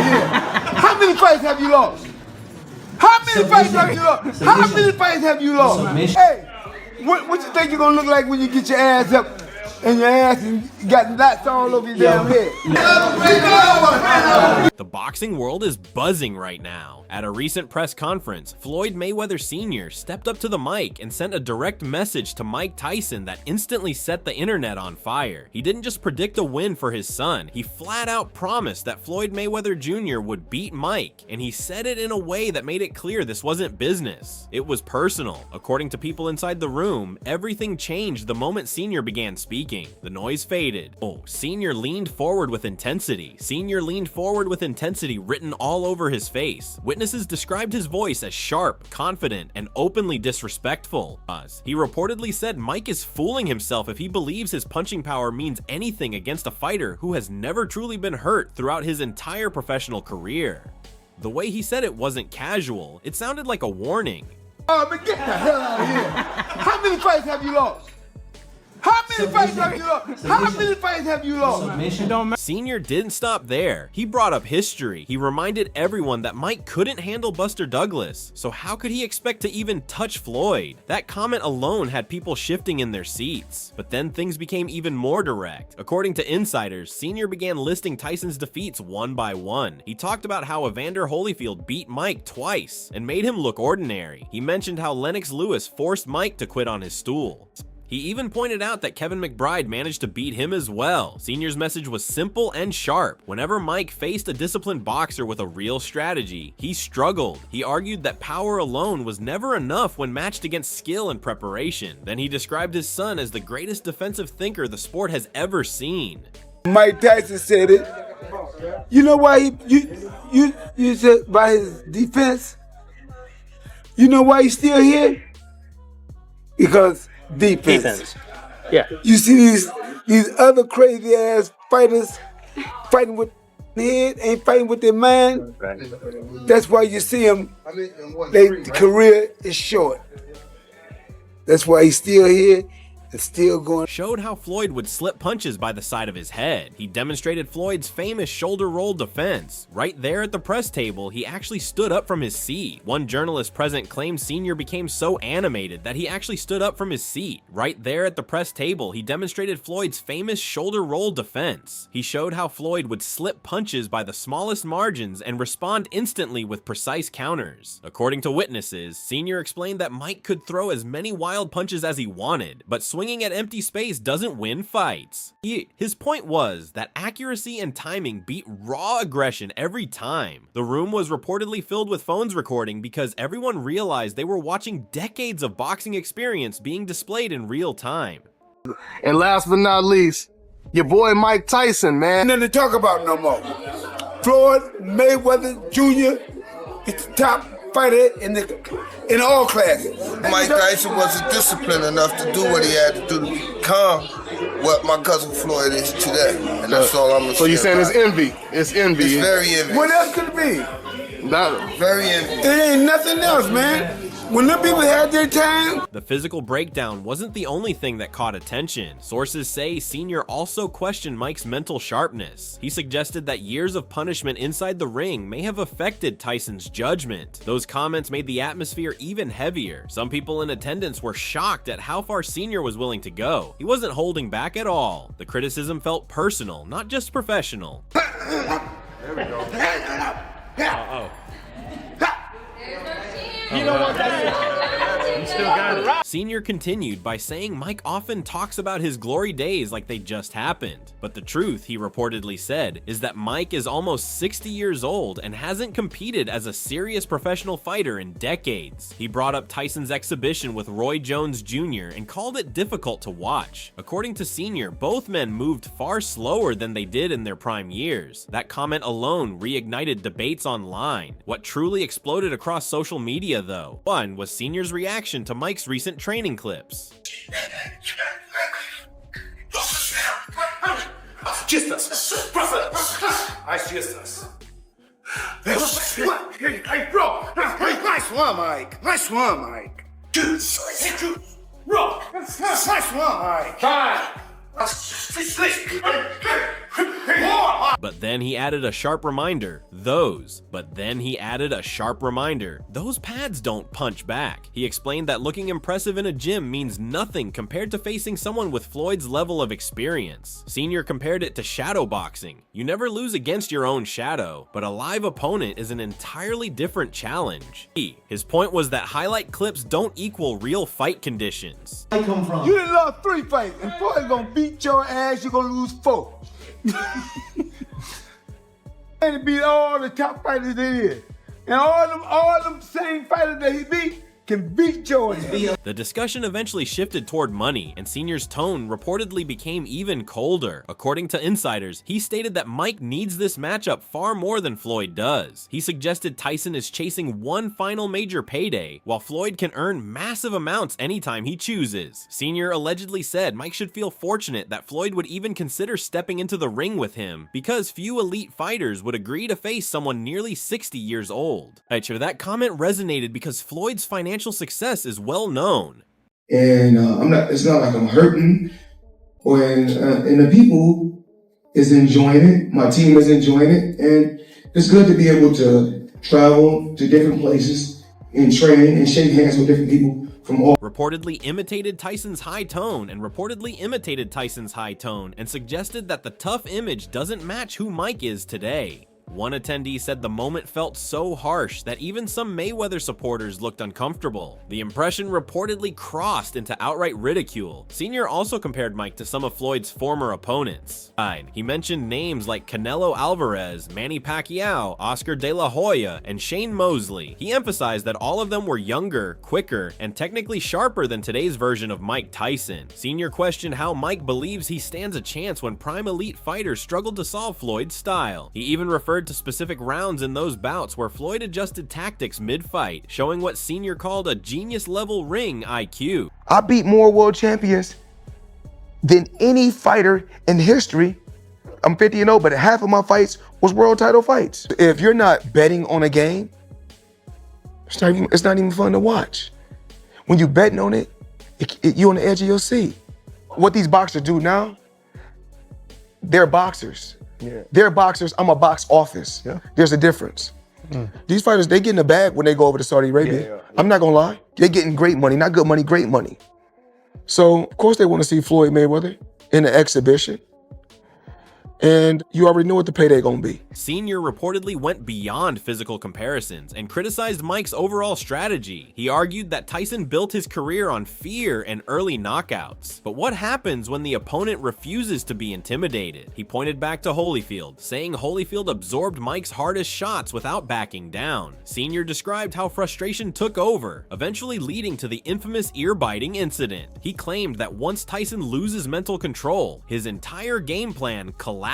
here. How many fights have you lost? How many fights have you lost? How many fights have you lost? Hey, what you think you're gonna look like when you get your ass up and your ass got knots all over your damn head? The boxing world is buzzing right now. At a recent press conference, Floyd Mayweather Sr. stepped up to the mic and sent a direct message to Mike Tyson that instantly set the internet on fire. He didn't just predict a win for his son, he flat out promised that Floyd Mayweather Jr. would beat Mike, and he said it in a way that made it clear this wasn't business. It was personal. According to people inside the room, everything changed the moment Sr. began speaking. The noise faded. Oh, Sr. leaned forward with intensity. Sr. leaned forward with intensity written all over his face. Witnesses described his voice as sharp, confident, and openly disrespectful. He reportedly said Mike is fooling himself if he believes his punching power means anything against a fighter who has never truly been hurt throughout his entire professional career. The way he said it wasn't casual, it sounded like a warning. Oh, but get the hell out of here. How many fights have you lost? How many fights have you lost? How many fights have you lost? Sr. didn't stop there. He brought up history. He reminded everyone that Mike couldn't handle Buster Douglas, so how could he expect to even touch Floyd? That comment alone had people shifting in their seats. But then things became even more direct. According to insiders, Sr. began listing Tyson's defeats one by one. He talked about how Evander Holyfield beat Mike twice and made him look ordinary. He mentioned how Lennox Lewis forced Mike to quit on his stool. He even pointed out that Kevin McBride managed to beat him as well. Sr.'s message was simple and sharp. Whenever Mike faced a disciplined boxer with a real strategy, he struggled. He argued that power alone was never enough when matched against skill and preparation. Then he described his son as the greatest defensive thinker the sport has ever seen. Mike Tyson said it. You know why you said by his defense? You know why he's still here? Because defense. Yeah. You see these other crazy ass fighters fighting with their head, ain't fighting with their mind. Right. That's why you see them. Their career is short. That's why he's still here and still going. Showed how Floyd would slip punches by the side of his head. He demonstrated Floyd's famous shoulder roll defense. Right there at the press table, he actually stood up from his seat. One journalist present claimed Sr. became so animated that he actually stood up from his seat. Right there at the press table, he demonstrated Floyd's famous shoulder roll defense. He showed how Floyd would slip punches by the smallest margins and respond instantly with precise counters. According to witnesses, Sr. explained that Mike could throw as many wild punches as he wanted, but swinging at empty space doesn't win fights. His point was that accuracy and timing beat raw aggression every time. The room was reportedly filled with phones recording because everyone realized they were watching decades of boxing experience being displayed in real time. And last but not least, your boy Mike Tyson, man. Nothing to talk about no more. Floyd Mayweather Jr. is the top fighter in all classes. Mike Tyson wasn't disciplined enough to do what he had to do to become what my cousin Floyd is today. And that's all I'm gonna say. So you're saying it's envy? It's envy. It's very envy. What else could it be? Very envy. It ain't nothing else, man. When them people had their time. The physical breakdown wasn't the only thing that caught attention. Sources say Sr. also questioned Mike's mental sharpness. He suggested that years of punishment inside the ring may have affected Tyson's judgment. Those comments made the atmosphere even heavier. Some people in attendance were shocked at how far Sr. was willing to go. He wasn't holding back at all. The criticism felt personal, not just professional. There we go. You know what that is? You still got it. Sr. continued by saying Mike often talks about his glory days like they just happened. But the truth, he reportedly said, is that Mike is almost 60 years old and hasn't competed as a serious professional fighter in decades. He brought up Tyson's exhibition with Roy Jones Jr. and called it difficult to watch. According to Sr., both men moved far slower than they did in their prime years. That comment alone reignited debates online. What truly exploded across social media, though, one was Sr.'s reaction to Mike's recent training clips. Jesus, brother, I Jesus. Hey, bro, nice one, Mike. Nice one, Mike. Bro, nice one, Mike. Time. But then he added a sharp reminder, those pads don't punch back. He explained that looking impressive in a gym means nothing compared to facing someone with Floyd's level of experience. Senior compared it to shadow boxing. You never lose against your own shadow, but a live opponent is an entirely different challenge. His point was that highlight clips don't equal real fight conditions. You done lost 3 fights, and Floyd gonna beat your ass, you're gonna lose 4. And he beat all the top fighters there is. And all them same fighters that he beat can beat your ass. The discussion eventually shifted toward money, and Senior's tone reportedly became even colder. According to insiders, he stated that Mike needs this matchup far more than Floyd does. He suggested Tyson is chasing one final major payday, while Floyd can earn massive amounts anytime he chooses. Senior allegedly said Mike should feel fortunate that Floyd would even consider stepping into the ring with him, because few elite fighters would agree to face someone nearly 60 years old. Sure, that comment resonated because Floyd's financial success is well known. And it's not like I'm hurting, and the people is enjoying it. My team is enjoying it, and it's good to be able to travel to different places and train and shake hands with different people from all. Reportedly imitated Tyson's high tone and suggested that the tough image doesn't match who Mike is today. One attendee said the moment felt so harsh that even some Mayweather supporters looked uncomfortable. The impression reportedly crossed into outright ridicule. Senior also compared Mike to some of Floyd's former opponents. He mentioned names like Canelo Alvarez, Manny Pacquiao, Oscar De La Hoya, and Shane Mosley. He emphasized that all of them were younger, quicker, and technically sharper than today's version of Mike Tyson. Senior questioned how Mike believes he stands a chance when prime elite fighters struggled to solve Floyd's style. He even referred to specific rounds in those bouts where Floyd adjusted tactics mid-fight, showing what Senior called a genius-level ring IQ. I beat more world champions than any fighter in history. I'm 50-0, but half of my fights was world title fights. If you're not betting on a game, it's not even fun to watch. When you betting on it, you're on the edge of your seat. What these boxers do now, they're boxers. Yeah. They're boxers, I'm a box office. Yeah. There's a difference. These fighters, they get in the bag when they go over to Saudi Arabia. I'm not gonna lie. They're getting great money, not good money, great money. So, of course they wanna see Floyd Mayweather in the exhibition. And you already know what the payday gonna be. Senior reportedly went beyond physical comparisons and criticized Mike's overall strategy. He argued that Tyson built his career on fear and early knockouts. But what happens when the opponent refuses to be intimidated? He pointed back to Holyfield, saying Holyfield absorbed Mike's hardest shots without backing down. Senior described how frustration took over, eventually leading to the infamous ear-biting incident. He claimed that once Tyson loses mental control, his entire game plan collapses.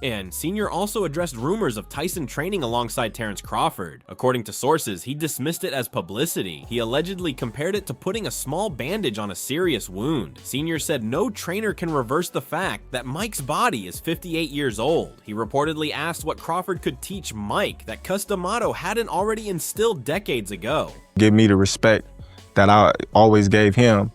And Senior also addressed rumors of Tyson training alongside Terrence Crawford. According to sources, he dismissed it as publicity. He allegedly compared it to putting a small bandage on a serious wound. Senior said no trainer can reverse the fact that Mike's body is 58 years old. He reportedly asked what Crawford could teach Mike that Cus D'Amato hadn't already instilled decades ago. Give me the respect that I always gave him,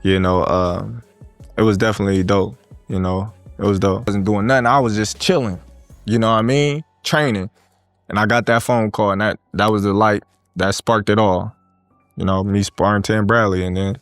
it was definitely dope, It was dope. I wasn't doing nothing. I was just chilling, you know what I mean? Training. And I got that phone call, and that was the light that sparked it all. Me sparring Tim Bradley, and then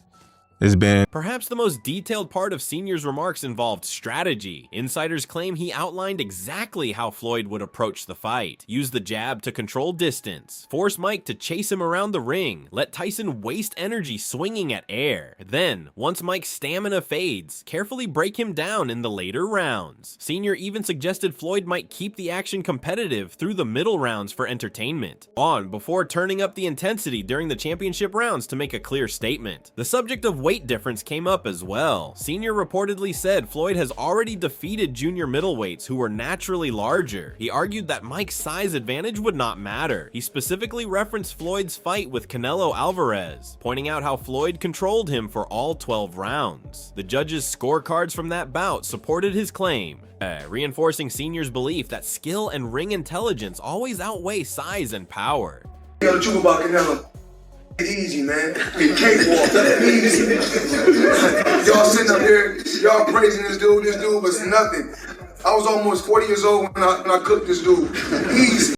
it's been... Perhaps the most detailed part of Senior's remarks involved strategy. Insiders claim he outlined exactly how Floyd would approach the fight. Use the jab to control distance, force Mike to chase him around the ring, let Tyson waste energy swinging at air. Then, once Mike's stamina fades, carefully break him down in the later rounds. Senior even suggested Floyd might keep the action competitive through the middle rounds for entertainment, before turning up the intensity during the championship rounds to make a clear statement. The subject of weight difference came up as well. Senior reportedly said Floyd has already defeated junior middleweights who were naturally larger. He argued that Mike's size advantage would not matter. He specifically referenced Floyd's fight with Canelo Alvarez, pointing out how Floyd controlled him for all 12 rounds. The judges' scorecards from that bout supported his claim, reinforcing Senior's belief that skill and ring intelligence always outweigh size and power. You know the truth about Canelo. Easy, man. Cakewalk. Easy. Y'all sitting up here, y'all praising this dude was nothing. I was almost 40 years old when I cooked this dude. Easy.